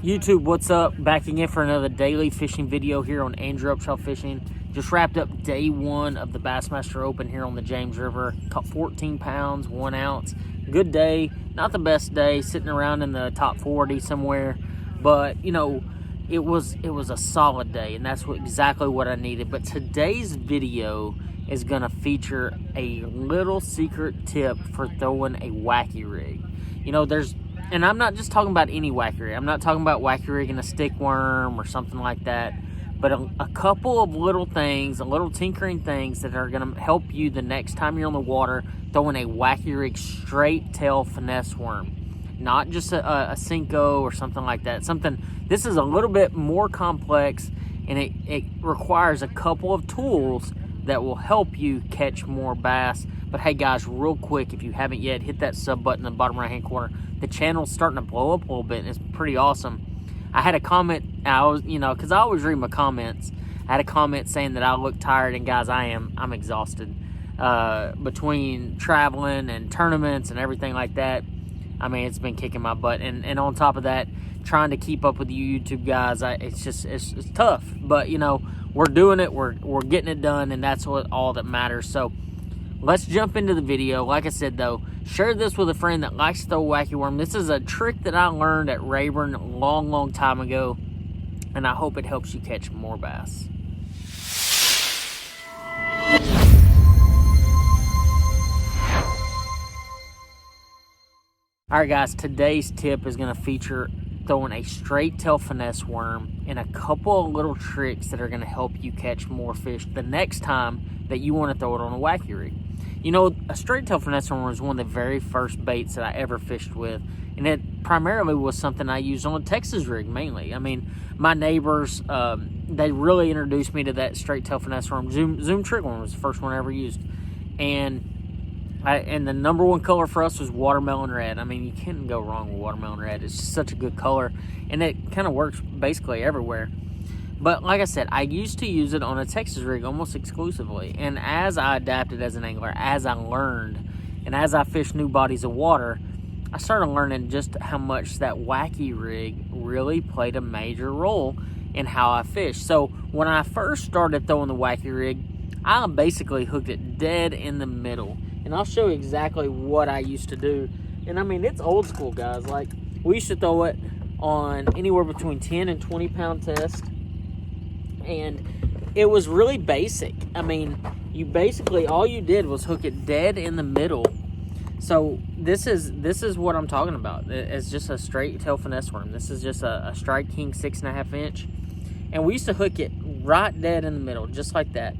YouTube, what's up? Back again for another daily fishing video here on Andrew Upshaw Fishing. Just wrapped up day one of the Bassmaster Open here on the James River. Caught 14 pounds, 1 ounce. Good day, not the best day, sitting around in the top 40 somewhere. But, you know, it was a solid day, and that's exactly what I needed. But today's video is going to feature a little secret tip for throwing a Wacky Rig. You know, and I'm not just talking about any Wacky Rig. I'm not talking about Wacky Rig and a stick worm or something like that. But a couple of little things, a little tinkering things that are going to help you the next time you're on the water throwing a Wacky Rig straight tail finesse worm. Not just a Cinco or something like that. This is a little bit more complex, and it requires a couple of tools that will help you catch more bass. But hey guys, real quick, if you haven't yet, hit that sub button in the bottom right hand corner. The channel's starting to blow up a little bit, and it's pretty awesome. I had a comment, because I always read my comments. I had a comment saying that I look tired, and guys, I'm exhausted. Between traveling and tournaments and everything like that, I mean, it's been kicking my butt. And on top of that, trying to keep up with you YouTube guys, it's tough. But, you know, we're doing it, we're getting it done, and that's all that matters. So let's jump into the video. Like I said, though, share this with a friend that likes to throw wacky worm. This is a trick that I learned at Rayburn a long time ago, and I hope it helps you catch more bass. All right, guys, today's tip is going to feature throwing a straight tail finesse worm and a couple of little tricks that are going to help you catch more fish the next time that you want to throw it on a Wacky Rig. You know, a straight tail finesse worm was one of the very first baits that I ever fished with, and it primarily was something I used on a Texas rig mainly. I mean, my neighbors, they really introduced me to that straight tail finesse worm. Zoom trick worm was the first one I ever used, and the number one color for us was watermelon red. I mean, you can't go wrong with watermelon red. It's just such a good color, and it kind of works basically everywhere. But like I said, I used to use it on a Texas rig almost exclusively. And as I adapted as an angler, as I learned, and as I fished new bodies of water, I started learning just how much that Wacky Rig really played a major role in how I fish. So when I first started throwing the Wacky Rig, I basically hooked it dead in the middle. And I'll show you exactly what I used to do. And I mean, it's old school, guys. Like, we used to throw it on anywhere between 10 and 20 pound test. And it was really basic. I mean, you basically, all you did was hook it dead in the middle. So this is what I'm talking about. It's just a straight tail finesse worm. This is just a Strike King 6.5 inch. And we used to hook it right dead in the middle, just like that.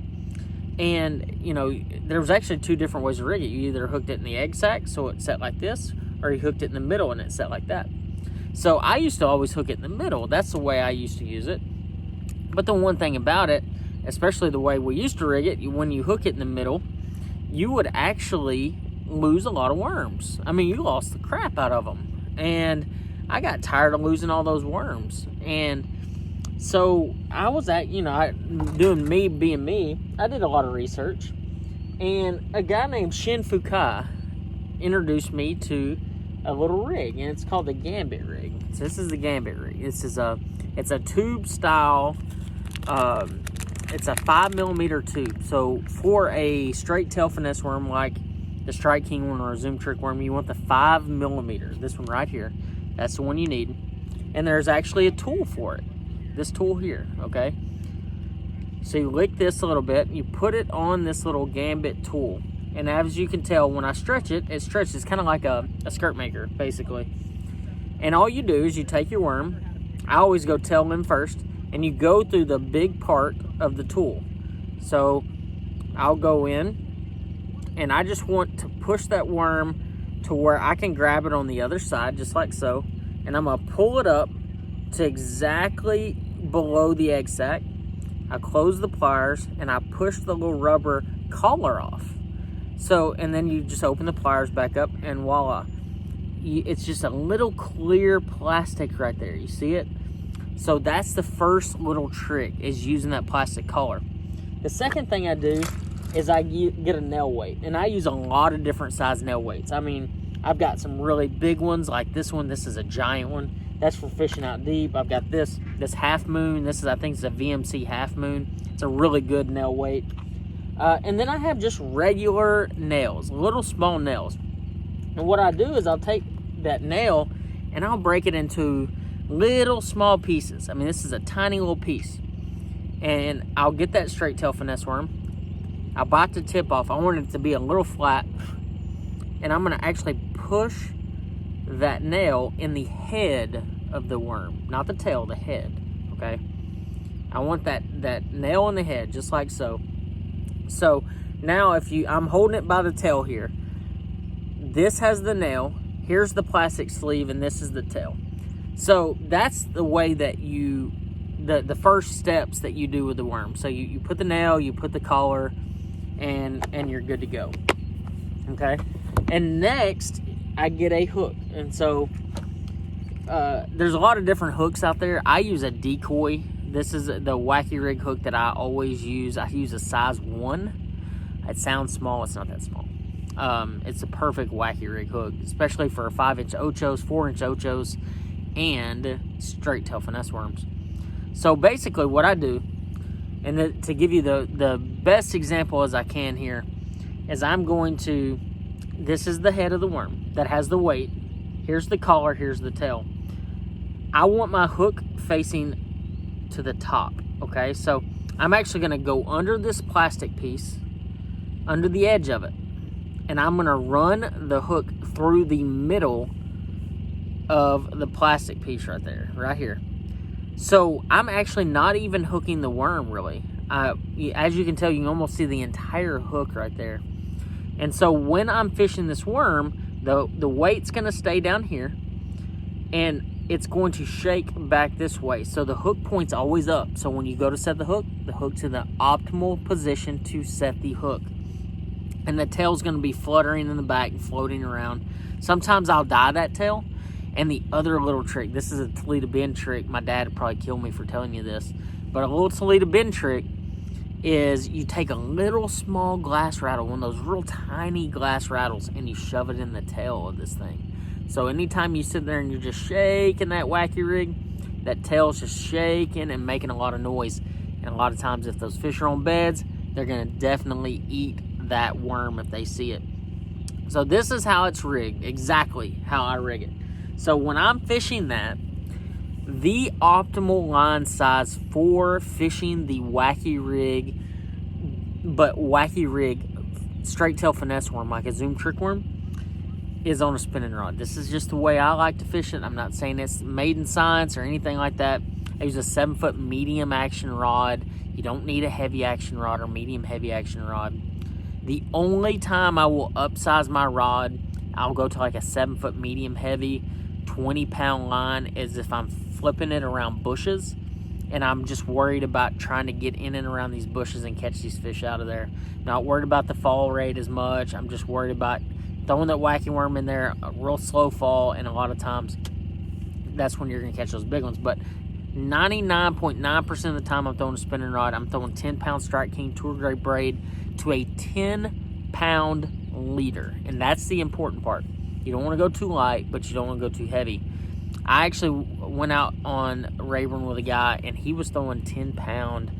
And, you know, there was actually two different ways to rig it. You either hooked it in the egg sac, so it set like this, or you hooked it in the middle and it set like that. So I used to always hook it in the middle. That's the way I used to use it. But the one thing about it, especially the way we used to rig it, when you hook it in the middle, you would actually lose a lot of worms. I mean, you lost the crap out of them. And I got tired of losing all those worms. And so I was doing me being me, I did a lot of research. And a guy named Shin Fukai introduced me to a little rig, and it's called the Gambit Rig. So this is the Gambit Rig. It's a tube style. It's a 5mm tube. So for a straight tail finesse worm like the Strike King one or a Zoom trick worm, you want the 5mm. This one right here. That's the one you need. And there's actually a tool for it. This tool here, okay? So you lick this a little bit, you put it on this little Gambit tool. And as you can tell, when I stretch it, it stretches. It's kind of like a skirt maker, basically. And all you do is you take your worm. I always go tail end first, and you go through the big part of the tool. So I'll go in, and I just want to push that worm to where I can grab it on the other side, just like so. And I'm gonna pull it up to exactly below the egg sac. I close the pliers, and I push the little rubber collar off. So, and then you just open the pliers back up, and voila. It's just a little clear plastic right there. You see it? So that's the first little trick, is using that plastic collar. The second thing I do is I get a nail weight, and I use a lot of different size nail weights. I mean, I've got some really big ones like this one. This is a giant one. That's for fishing out deep. I've got this Half Moon. This is, I think it's a VMC Half Moon. It's a really good nail weight. And then I have just regular nails, little small nails. And what I do is I'll take that nail and I'll break it into little small pieces. I mean, this is a tiny little piece. And I'll get that straight tail finesse worm. I'll bite the tip off. I want it to be a little flat. And I'm gonna actually push that nail in the head of the worm, not the tail, the head, okay? I want that nail in the head, just like so. So now I'm holding it by the tail here. This has the nail, here's the plastic sleeve, and this is the tail. So that's the way that the first steps that you do with the worm. So you put the nail, you put the collar, and you're good to go, okay? And next, I get a hook. And so there's a lot of different hooks out there. I use a decoy. This is the Wacky Rig hook that I always use. I use a size 1. It sounds small. It's not that small. It's a perfect Wacky Rig hook, especially for 5-inch ochos, 4-inch ochos, and straight tail finesse worms. So basically what I do, and to give you the best example as I can here, is I'm going to, this is the head of the worm that has the weight. Here's the collar, here's the tail. I want my hook facing to the top, okay? So I'm actually gonna go under this plastic piece, under the edge of it, and I'm gonna run the hook through the middle of the plastic piece right there, right here. So I'm actually not even hooking the worm really. As you can tell, you can almost see the entire hook right there. And so when I'm fishing this worm, the weight's gonna stay down here, and it's going to shake back this way. So the hook point's always up. So when you go to set the hook's in the optimal position to set the hook. And the tail's gonna be fluttering in the back and floating around. Sometimes I'll dye that tail. And the other little trick, this is a Toledo bend trick. My dad would probably kill me for telling you this. But a little Toledo bend trick is you take a little small glass rattle, one of those real tiny glass rattles, and you shove it in the tail of this thing. So anytime you sit there and you're just shaking that Wacky Rig, that tail's just shaking and making a lot of noise. And a lot of times if those fish are on beds, they're gonna definitely eat that worm if they see it. So this is how it's rigged, exactly how I rig it. So when I'm fishing that, the optimal line size for fishing the Wacky Rig, but Wacky Rig straight tail finesse worm, like a Zoom trick worm, is on a spinning rod. This is just the way I like to fish it. I'm not saying it's made in science or anything like that. I use a 7-foot medium action rod. You don't need a heavy action rod or medium heavy action rod. The only time I will upsize my rod, I'll go to like a 7-foot medium heavy 20-pound line, is if I'm flipping it around bushes and I'm just worried about trying to get in and around these bushes and catch these fish out of there. Not worried about the fall rate as much. I'm just worried about throwing that wacky worm in there, a real slow fall, and a lot of times that's when you're gonna catch those big ones. But 99.9% of the time I'm throwing a spinning rod, I'm throwing 10-pound Strike King tour grade braid to a 10-pound leader, and that's the important part. You don't want to go too light, but you don't want to go too heavy. I actually went out on Rayburn with a guy, and he was throwing 10-pound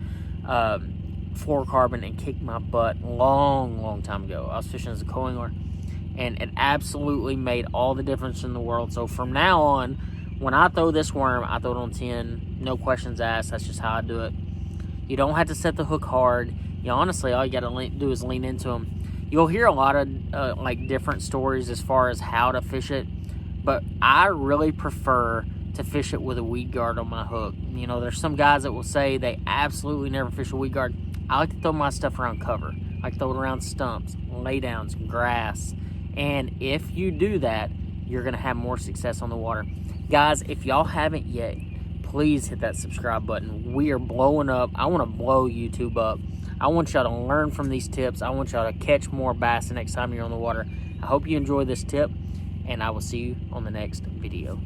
fluorocarbon and kicked my butt long time ago. I was fishing as a co-angler, and it absolutely made all the difference in the world. So from now on, when I throw this worm, I throw it on 10, no questions asked. That's just how I do it. You don't have to set the hook hard. You honestly, all you got to do is lean into them. You'll hear a lot of like different stories as far as how to fish it, but I really prefer to fish it with a weed guard on my hook. You know, there's some guys that will say they absolutely never fish a weed guard. I like to throw my stuff around cover. I like to throw it around stumps, laydowns, grass. And if you do that, you're gonna have more success on the water. Guys, if y'all haven't yet, please hit that subscribe button. We are blowing up. I wanna blow YouTube up. I want y'all to learn from these tips. I want y'all to catch more bass the next time you're on the water. I hope you enjoy this tip, and I will see you on the next video.